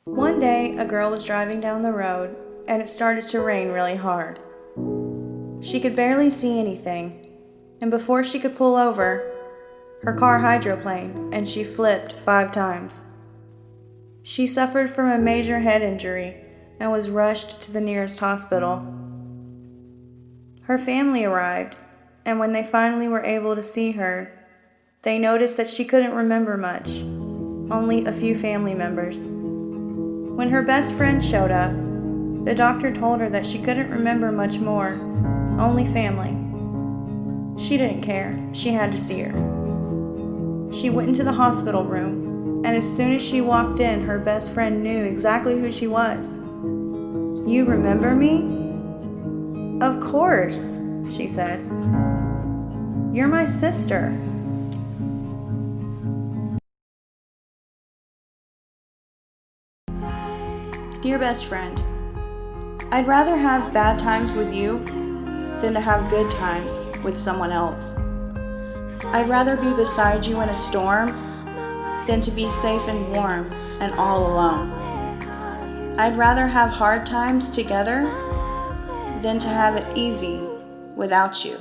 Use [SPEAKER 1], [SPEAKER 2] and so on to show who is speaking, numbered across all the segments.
[SPEAKER 1] One day, a girl was driving down the road, and it started to rain really hard. She could barely see anything, and before she could pull over, her car hydroplaned, and she flipped 5 times. She suffered from a major head injury and was rushed to the nearest hospital. Her family arrived, and when they finally were able to see her, they noticed that she couldn't remember much, only a few family members. When her best friend showed up, the doctor told her that she couldn't remember much more, only family. She didn't care, she had to see her. She went into the hospital room, and as soon as she walked in, her best friend knew exactly who she was. "You remember me?" "Of course," she said. "You're my sister." Dear best friend, I'd rather have bad times with you than to have good times with someone else. I'd rather be beside you in a storm than to be safe and warm and all alone. I'd rather have hard times together than to have it easy without you.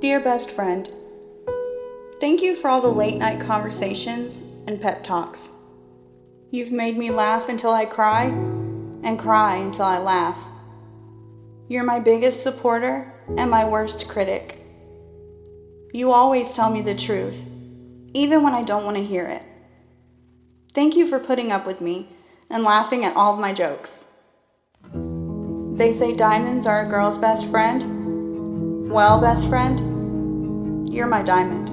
[SPEAKER 1] Dear best friend, thank you for all the late night conversations and pep talks. You've made me laugh until I cry and cry until I laugh. You're my biggest supporter and my worst critic. You always tell me the truth, even when I don't want to hear it. Thank you for putting up with me and laughing at all of my jokes. They say diamonds are a girl's best friend. Well, best friend, you're my diamond.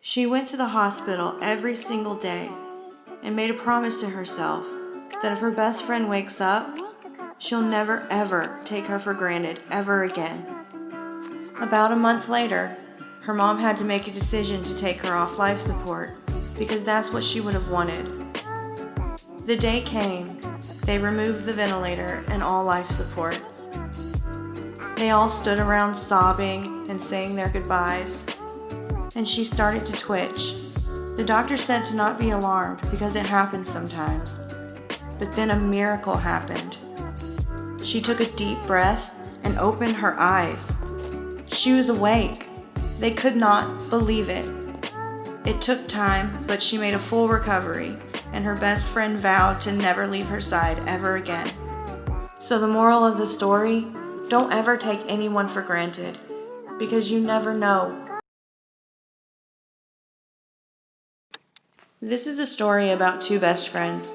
[SPEAKER 1] She went to the hospital every single day and made a promise to herself that if her best friend wakes up, she'll never ever take her for granted ever again. About a month later, her mom had to make a decision to take her off life support because that's what she would have wanted. The day came, they removed the ventilator and all life support. They all stood around sobbing and saying their goodbyes, and she started to twitch. The doctor said to not be alarmed because it happens sometimes. But then a miracle happened. She took a deep breath and opened her eyes. She was awake. They could not believe it. It took time, but she made a full recovery, and her best friend vowed to never leave her side ever again. So the moral of the story, don't ever take anyone for granted, because you never know. This is a story about 2 best friends.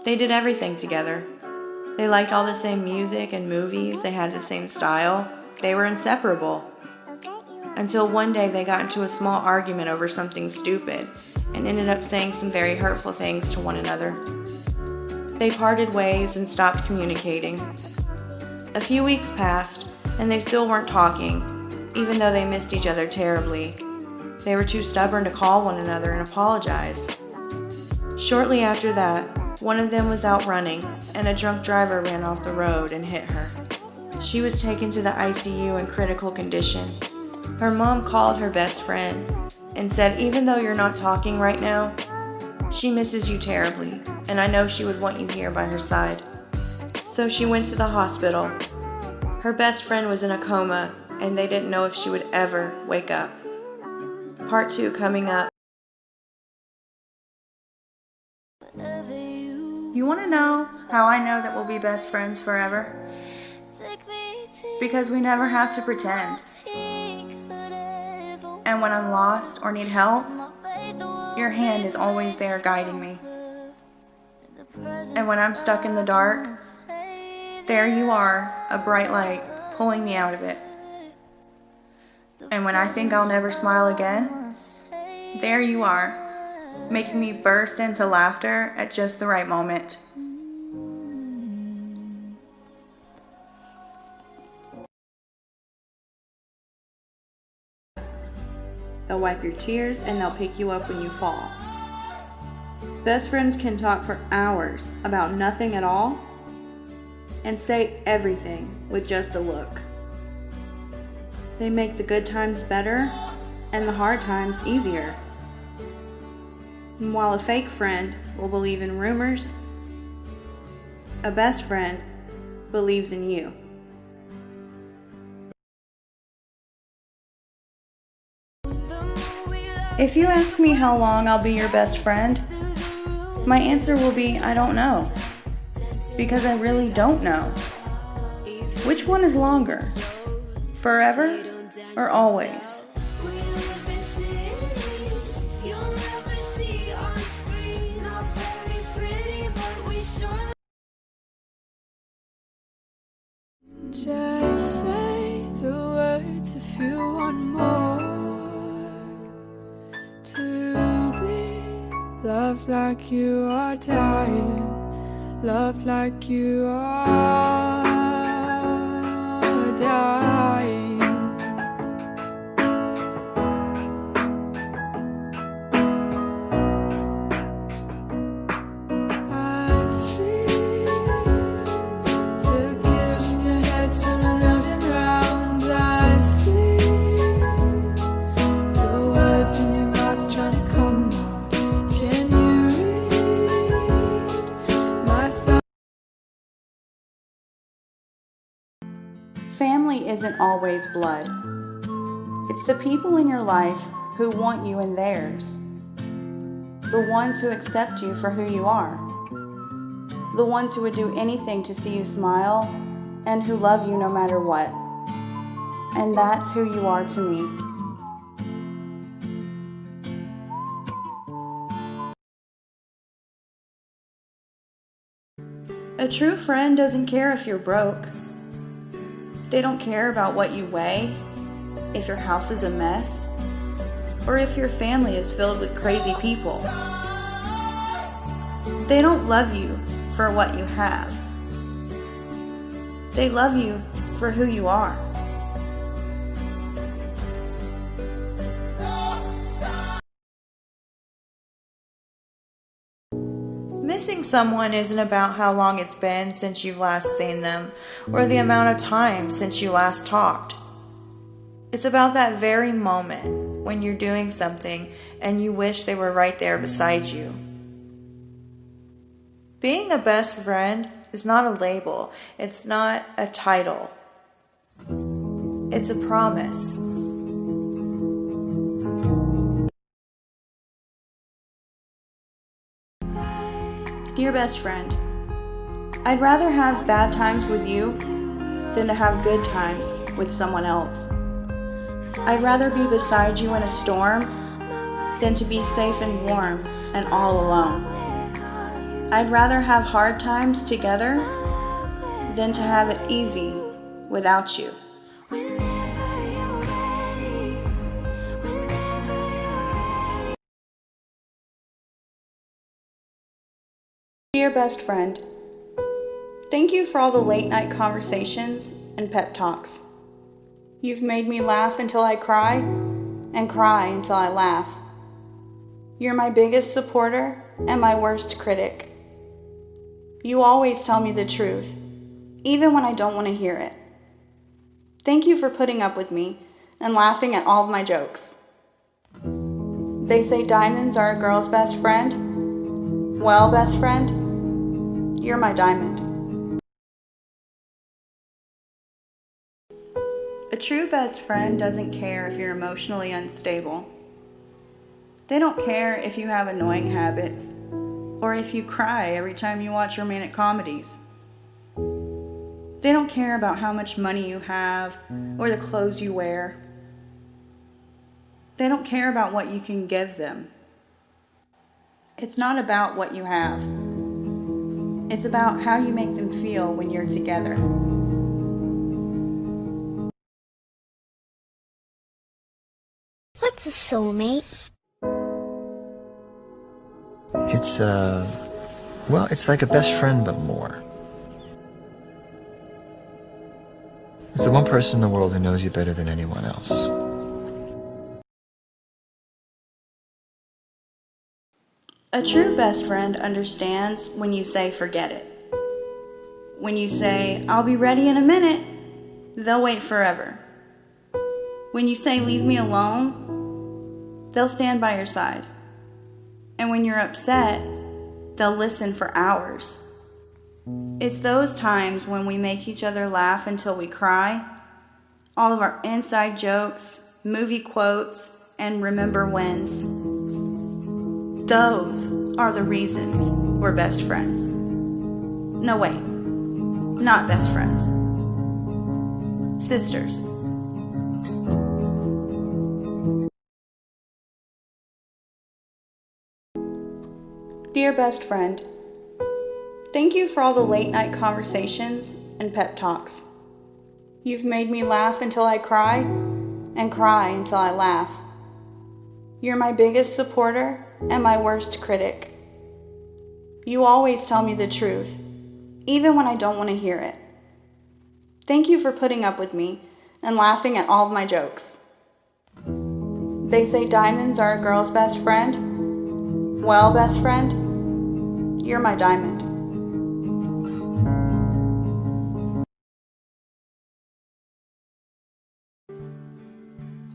[SPEAKER 1] They did everything together. They liked all the same music and movies, they had the same style, they were inseparable. Until one day they got into a small argument over something stupid and ended up saying some very hurtful things to one another. They parted ways and stopped communicating. A few weeks passed and they still weren't talking, even though they missed each other terribly. They were too stubborn to call one another and apologize. Shortly after that, one of them was out running and a drunk driver ran off the road and hit her. She was taken to the ICU in critical condition. Her mom called her best friend and said even though you're not talking right now, she misses you terribly, and I know she would want you here by her side. So she went to the hospital. Her best friend was in a coma, and they didn't know if she would ever wake up. Part 2 coming up. You want to know how I know that we'll be best friends forever? Because we never have to pretend. And when I'm lost or need help, your hand is always there guiding me. And when I'm stuck in the dark, there you are, a bright light, pulling me out of it. And when I think I'll never smile again, there you are, making me burst into laughter at just the right moment. They'll wipe your tears and they'll pick you up when you fall. Best friends can talk for hours about nothing at all and say everything with just a look. They make the good times better and the hard times easier. And while a fake friend will believe in rumors, a best friend believes in you. If you ask me how long I'll be your best friend, my answer will be I don't know. Because I really don't know. Which one is longer? Forever or always?
[SPEAKER 2] Just say the words if you want more. To be loved like you are dying, loved like you are dying. I see the gears in your head turning round and round. I see the words in your mouth trying to come out. Can you read my thoughts?
[SPEAKER 1] Family isn't always blood. It's the people in your life who want you in theirs. The ones who accept you for who you are. The ones who would do anything to see you smile and who love you no matter what. And that's who you are to me. A true friend doesn't care if you're broke. They don't care about what you weigh, if your house is a mess, or if your family is filled with crazy people. They don't love you for what you have. They love you for who you are. Missing someone isn't about how long it's been since you've last seen them, or the amount of time since you last talked. It's about that very moment when you're doing something and you wish they were right there beside you. Being a best friend is not a label. It's not a title. It's a promise. Dear best friend, I'd rather have bad times with you than to have good times with someone else. I'd rather be beside you in a storm than to be safe and warm and all alone. I'd rather have hard times together than to have it easy without you. Dear best friend, thank you for all the late night conversations and pep talks. You've made me laugh until I cry and cry until I laugh. You're my biggest supporter and my worst critic. You always tell me the truth, even when I don't want to hear it. Thank you for putting up with me and laughing at all of my jokes. They say diamonds are a girl's best friend. Well, best friend, you're my diamond. A true best friend doesn't care if you're emotionally unstable. They don't care if you have annoying habits or if you cry every time you watch romantic comedies. They don't care about how much money you have or the clothes you wear. They don't care about what you can give them. It's not about what you have. It's about how you make them feel when you're together.
[SPEAKER 3] What's a soulmate?
[SPEAKER 4] It's like a best friend, but more. It's the one person in the world who knows you better than anyone else.
[SPEAKER 1] A true best friend understands when you say forget it. When you say, I'll be ready in a minute, they'll wait forever. When you say, leave me alone, they'll stand by your side. And when you're upset, they'll listen for hours. It's those times when we make each other laugh until we cry, all of our inside jokes, movie quotes, and remember whens. Those are the reasons we're best friends. No, wait, not best friends. Sisters. Dear best friend, thank you for all the late night conversations and pep talks. You've made me laugh until I cry and cry until I laugh. You're my biggest supporter and my worst critic. You always tell me the truth, even when I don't want to hear it. Thank you for putting up with me and laughing at all of my jokes. They say diamonds are a girl's best friend. Well, best friend, you're my diamond.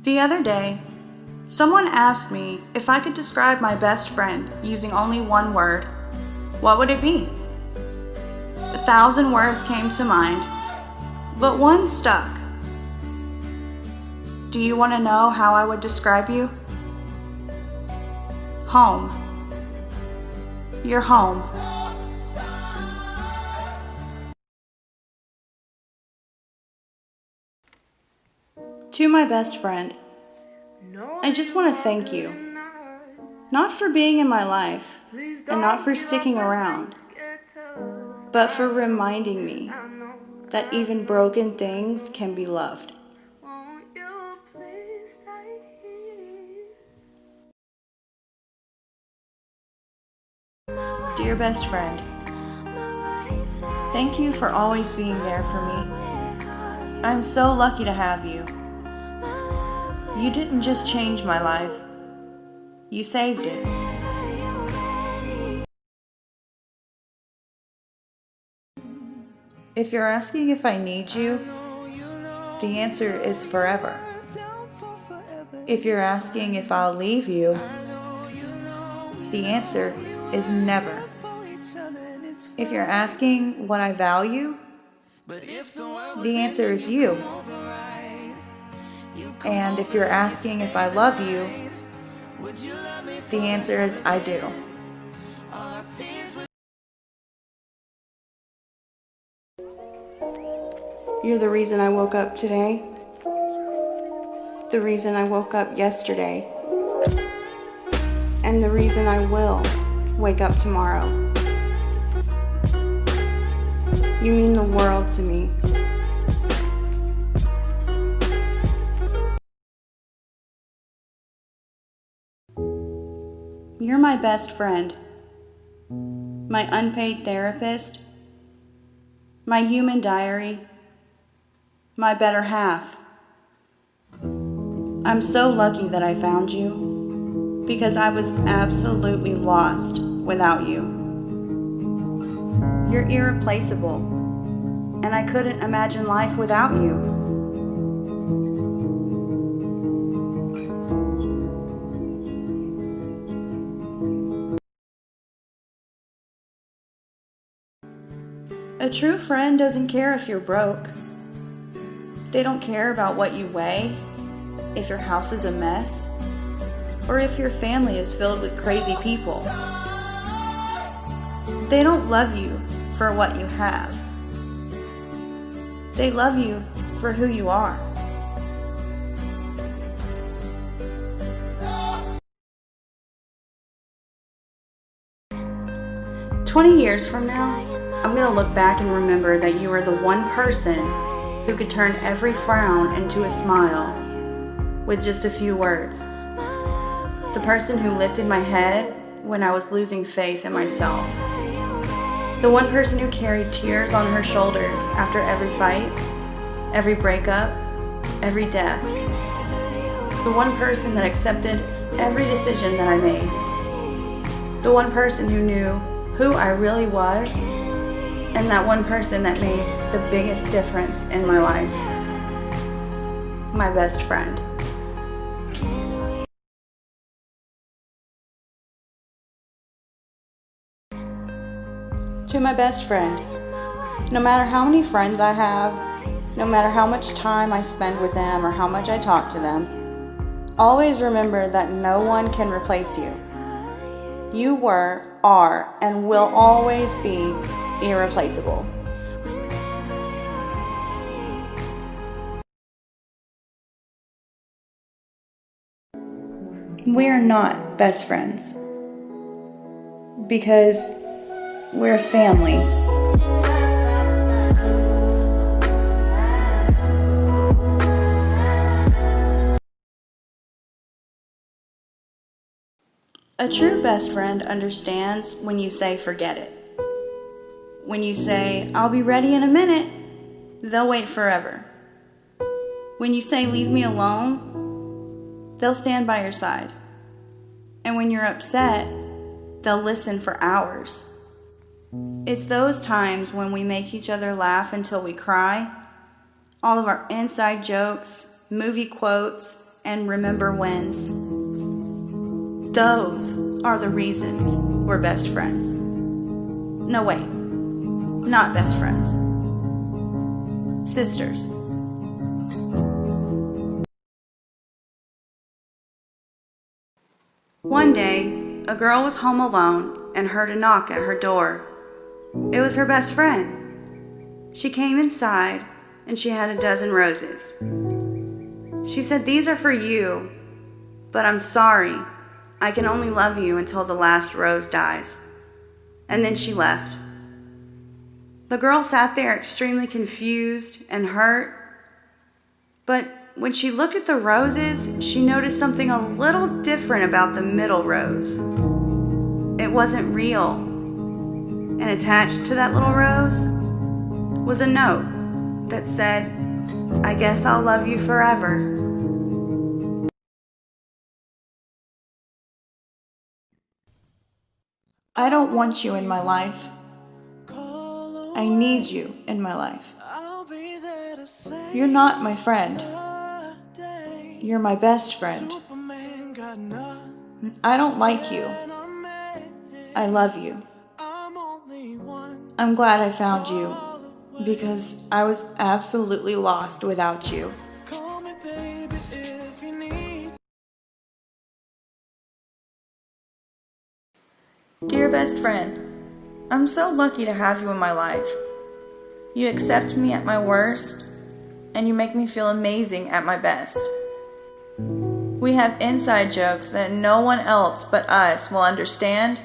[SPEAKER 1] The other day, someone asked me if I could describe my best friend using only one word. What would it be? 1,000 words came to mind, but one stuck. Do you want to know how I would describe you? Home. You're home. To my best friend, I just want to thank you. Not for being in my life, and not for sticking around, but for reminding me that even broken things can be loved. Dear best friend, thank you for always being there for me. I'm so lucky to have you. You didn't just change my life, you saved it. If you're asking if I need you, the answer is forever. If you're asking if I'll leave you, the answer is never. If you're asking what I value, the answer is you. And if you're asking if I love you, the answer is I do. You're the reason I woke up today, the reason I woke up yesterday, and the reason I will wake up tomorrow. You mean the world to me. You're my best friend, my unpaid therapist, my human diary, my better half. I'm so lucky that I found you, because I was absolutely lost without you. You're irreplaceable, and I couldn't imagine life without you. A true friend doesn't care if you're broke. They don't care about what you weigh, if your house is a mess, or if your family is filled with crazy people. They don't love you for what you have. They love you for who you are. "20 years from now, I'm going to look back and remember that you were the one person who could turn every frown into a smile with just a few words. The person who lifted my head when I was losing faith in myself. The one person who carried tears on her shoulders after every fight, every breakup, every death. The one person that accepted every decision that I made. The one person who knew who I really was, and that one person that made the biggest difference in my life. My best friend. To my best friend, no matter how many friends I have, no matter how much time I spend with them or how much I talk to them, always remember that no one can replace you. You were, are, and will always be irreplaceable. We are not best friends because we're a family. A true best friend understands when you say forget it. When you say, I'll be ready in a minute, they'll wait forever. When you say leave me alone, they'll stand by your side. And when you're upset, they'll listen for hours. It's those times when we make each other laugh until we cry, all of our inside jokes, movie quotes, and remember whens. Those are the reasons we're best friends. No, wait, not best friends. Sisters. One day, a girl was home alone and heard a knock at her door. It was her best friend. She came inside and she had a dozen roses. She said, "These are for you, but I'm sorry. I can only love you until the last rose dies." And then she left. The girl sat there extremely confused and hurt. But when she looked at the roses, she noticed something a little different about the middle rose. It wasn't real. And attached to that little rose was a note that said, "I guess I'll love you forever." I don't want you in my life. I need you in my life. You're not my friend. You're my best friend. I don't like you. I love you. I'm glad I found you because I was absolutely lost without you. Dear best friend, I'm so lucky to have you in my life. You accept me at my worst, and you make me feel amazing at my best. We have inside jokes that no one else but us will understand.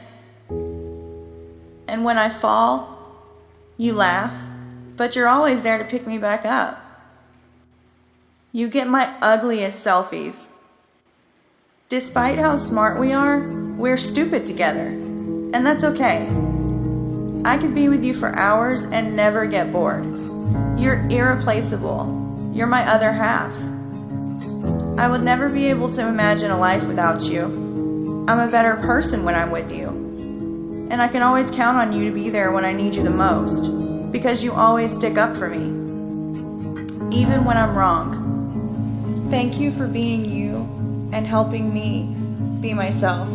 [SPEAKER 1] And when I fall, you laugh, but you're always there to pick me back up. You get my ugliest selfies. Despite how smart we are, we're stupid together, and that's okay. I could be with you for hours and never get bored. You're irreplaceable. You're my other half. I would never be able to imagine a life without you. I'm a better person when I'm with you. And I can always count on you to be there when I need you the most, because you always stick up for me, even when I'm wrong. Thank you for being you and helping me be myself.